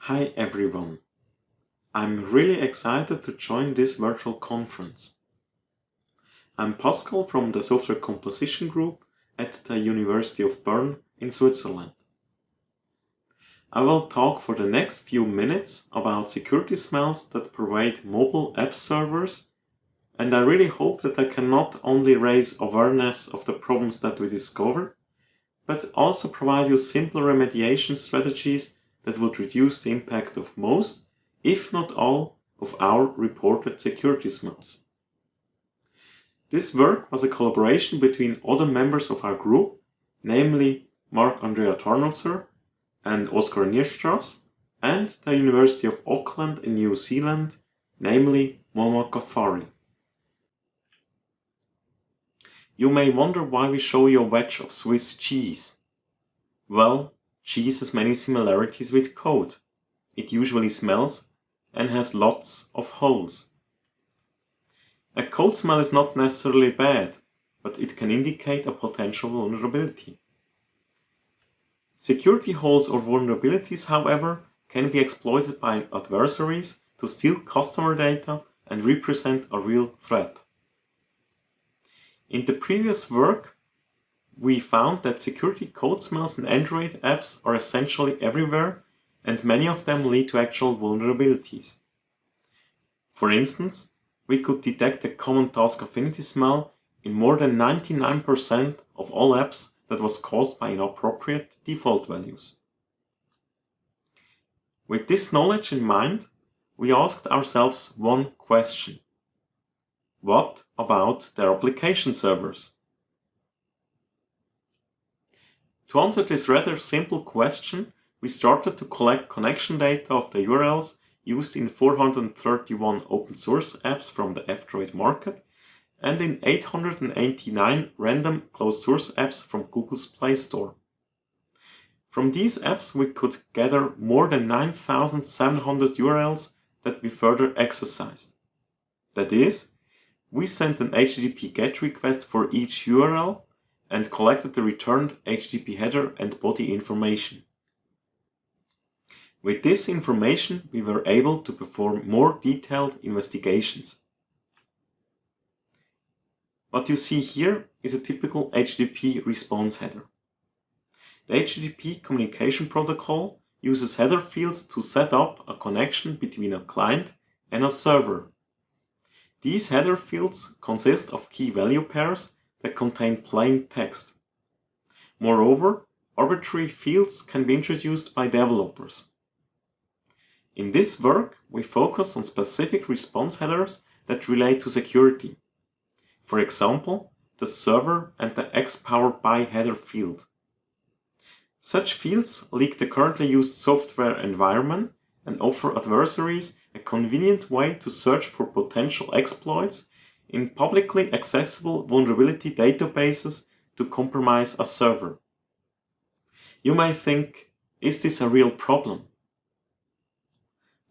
Hi everyone. I'm really excited to join this virtual conference. I'm Pascal from the Software Composition Group at the University of Bern in Switzerland. I will talk for the next few minutes about security smells that pervade mobile app servers, and I really hope that I can not only raise awareness of the problems that we discovered, but also provide you simple remediation strategies that would reduce the impact of most, if not all, of our reported security smells. This work was a collaboration between other members of our group, namely Marc-Andrea Tornotzer and Oskar Nierstrass, and the University of Auckland in New Zealand, namely Moma Ghaffari. You may wonder why we show you a wedge of Swiss cheese. Well, cheese has many similarities with code. It usually smells and has lots of holes. A code smell is not necessarily bad, but it can indicate a potential vulnerability. Security holes or vulnerabilities, however, can be exploited by adversaries to steal customer data and represent a real threat. In the previous work, we found that security code smells in Android apps are essentially everywhere, and many of them lead to actual vulnerabilities. For instance, we could detect a common task affinity smell in more than 99% of all apps that was caused by inappropriate default values. With this knowledge in mind, we asked ourselves one question. What about their application servers? To answer this rather simple question, we started to collect connection data of the URLs used in 431 open source apps from the F-Droid market and in 889 random closed source apps from Google's Play Store. From these apps we could gather more than 9,700 URLs that we further exercised. That is, we sent an HTTP GET request for each URL and collected the returned HTTP header and body information. With this information, we were able to perform more detailed investigations. What you see here is a typical HTTP response header. The HTTP communication protocol uses header fields to set up a connection between a client and a server. These header fields consist of key value pairs that contain plain text. Moreover, arbitrary fields can be introduced by developers. In this work, we focus on specific response headers that relate to security. For example, the server and the x_by header field. Such fields leak the currently used software environment and offer adversaries a convenient way to search for potential exploits in publicly accessible vulnerability databases to compromise a server. You may think, is this a real problem?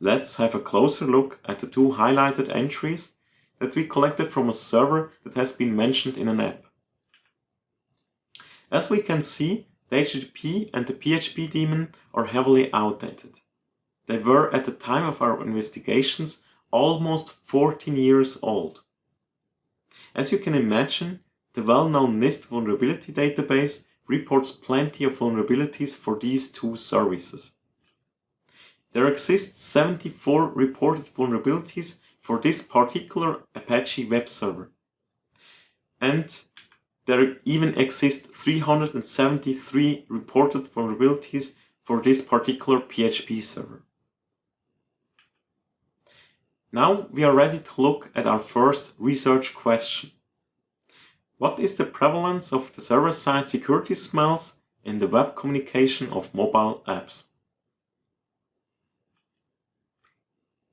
Let's have a closer look at the two highlighted entries that we collected from a server that has been mentioned in an app. As we can see, the HTTP and the PHP daemon are heavily outdated. They were at the time of our investigations almost 14 years old. As you can imagine, the well-known NIST vulnerability database reports plenty of vulnerabilities for these two services. There exist 74 reported vulnerabilities for this particular Apache web server. And there even exist 373 reported vulnerabilities for this particular PHP server. Now we are ready to look at our first research question. What is the prevalence of the server-side security smells in the web communication of mobile apps?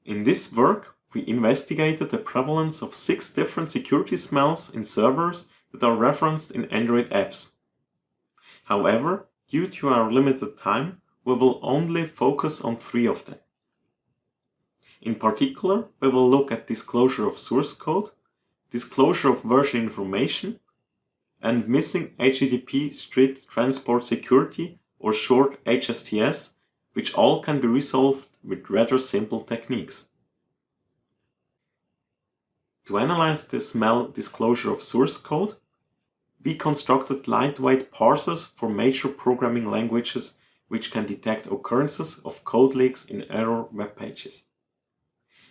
In this work, we investigated the prevalence of 6 different security smells in servers that are referenced in Android apps. However, due to our limited time, we will only focus on 3 of them. In particular, we will look at disclosure of source code, disclosure of version information, and missing HTTP strict transport security, or short HSTS, which all can be resolved with rather simple techniques. To analyze the smell disclosure of source code, we constructed lightweight parsers for major programming languages which can detect occurrences of code leaks in error web pages.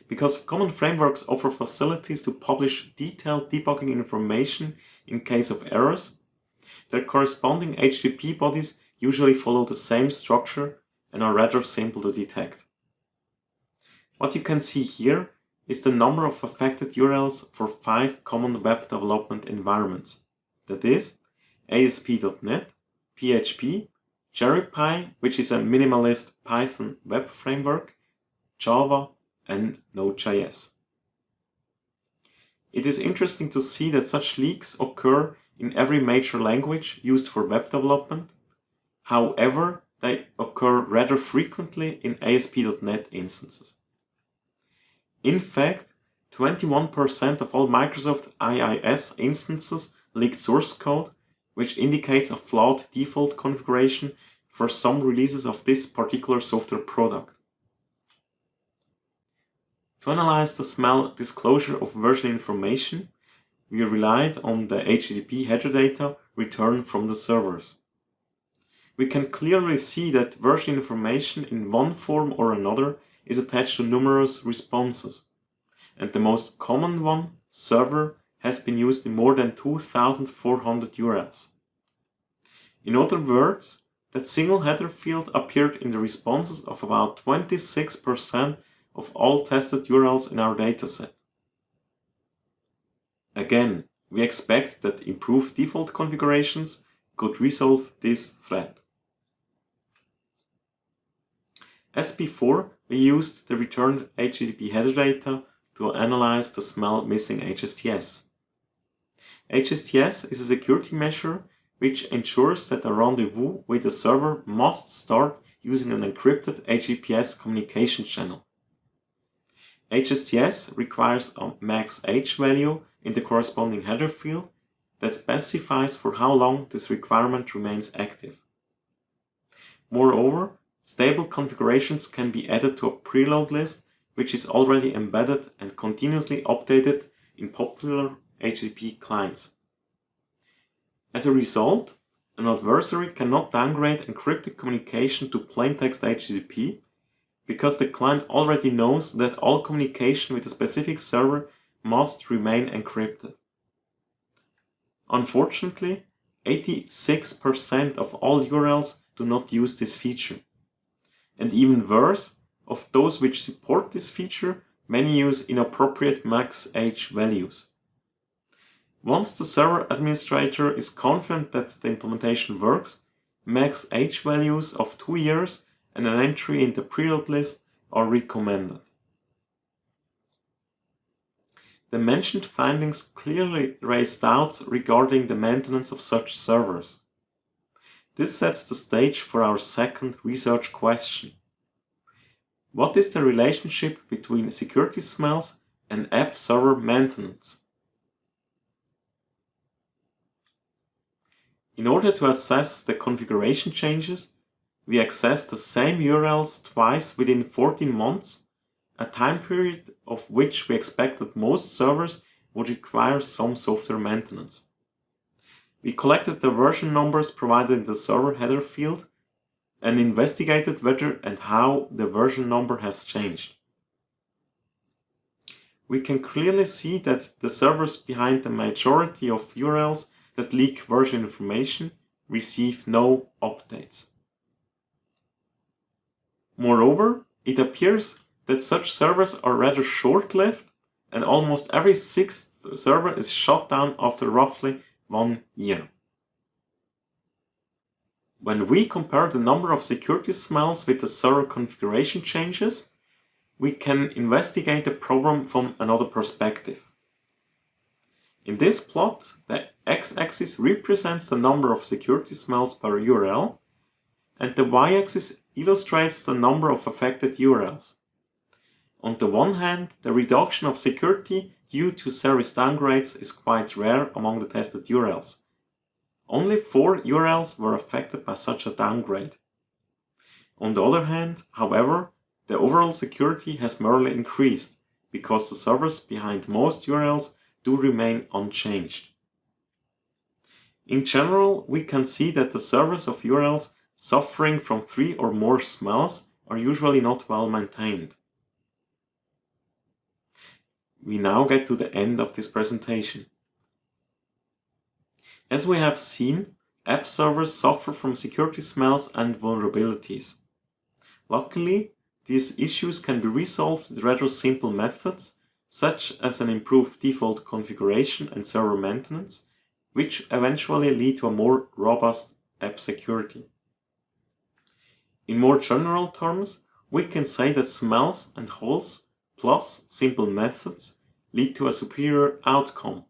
Because common frameworks offer facilities to publish detailed debugging information in case of errors, their corresponding HTTP bodies usually follow the same structure and are rather simple to detect. What you can see here is the number of affected URLs for 5 common web development environments. That is, ASP.NET, PHP, CherryPy, which is a minimalist Python web framework, Java, and Node.js. It is interesting to see that such leaks occur in every major language used for web development. However, they occur rather frequently in ASP.NET instances. In fact, 21% of all Microsoft IIS instances leaked source code, which indicates a flawed default configuration for some releases of this particular software product. To analyze the smell disclosure of version information, we relied on the HTTP header data returned from the servers. We can clearly see that version information in one form or another is attached to numerous responses, and the most common one, server, has been used in more than 2,400 URLs. In other words, that single header field appeared in the responses of about 26% of all tested URLs in our dataset. Again, we expect that improved default configurations could resolve this threat. As before, we used the returned HTTP header data to analyze the smell missing HSTS. HSTS is a security measure which ensures that a rendezvous with the server must start using an encrypted HTTPS communication channel. HSTS requires a max H value in the corresponding header field that specifies for how long this requirement remains active. Moreover, stable configurations can be added to a preload list which is already embedded and continuously updated in popular HTTP clients. As a result, an adversary cannot downgrade encrypted communication to plaintext HTTP because the client already knows that all communication with a specific server must remain encrypted. Unfortunately, 86% of all URLs do not use this feature. And even worse, of those which support this feature, many use inappropriate max H values. Once the server administrator is confident that the implementation works, max H values of 2 years and an entry in the preload list are recommended. The mentioned findings clearly raise doubts regarding the maintenance of such servers. This sets the stage for our second research question. What is the relationship between security smells and app server maintenance? In order to assess the configuration changes, we access the same URLs twice within 14 months, a time period of which we expect that most servers would require some software maintenance. We collected the version numbers provided in the server header field and investigated whether and how the version number has changed. We can clearly see that the servers behind the majority of URLs that leak version information receive no updates. Moreover, it appears that such servers are rather short-lived and almost every 6th server is shut down after roughly 1 year. When we compare the number of security smells with the server configuration changes, we can investigate the problem from another perspective. In this plot, the x-axis represents the number of security smells per URL, and the y-axis illustrates the number of affected URLs. On the one hand, the reduction of security due to service downgrades is quite rare among the tested URLs. Only 4 URLs were affected by such a downgrade. On the other hand, however, the overall security has merely increased because the servers behind most URLs do remain unchanged. In general, we can see that the servers of URLs suffering from 3 or more smells are usually not well maintained. We now get to the end of this presentation. As we have seen, app servers suffer from security smells and vulnerabilities. Luckily, these issues can be resolved with rather simple methods, such as an improved default configuration and server maintenance, which eventually lead to a more robust app security. In more general terms, we can say that smells and holes plus simple methods lead to a superior outcome.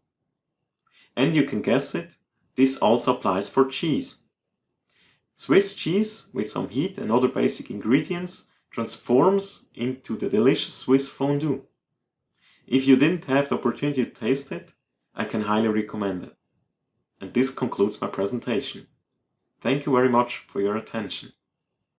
And you can guess it, this also applies for cheese. Swiss cheese, with some heat and other basic ingredients, transforms into the delicious Swiss fondue. If you didn't have the opportunity to taste it, I can highly recommend it. And this concludes my presentation. Thank you very much for your attention.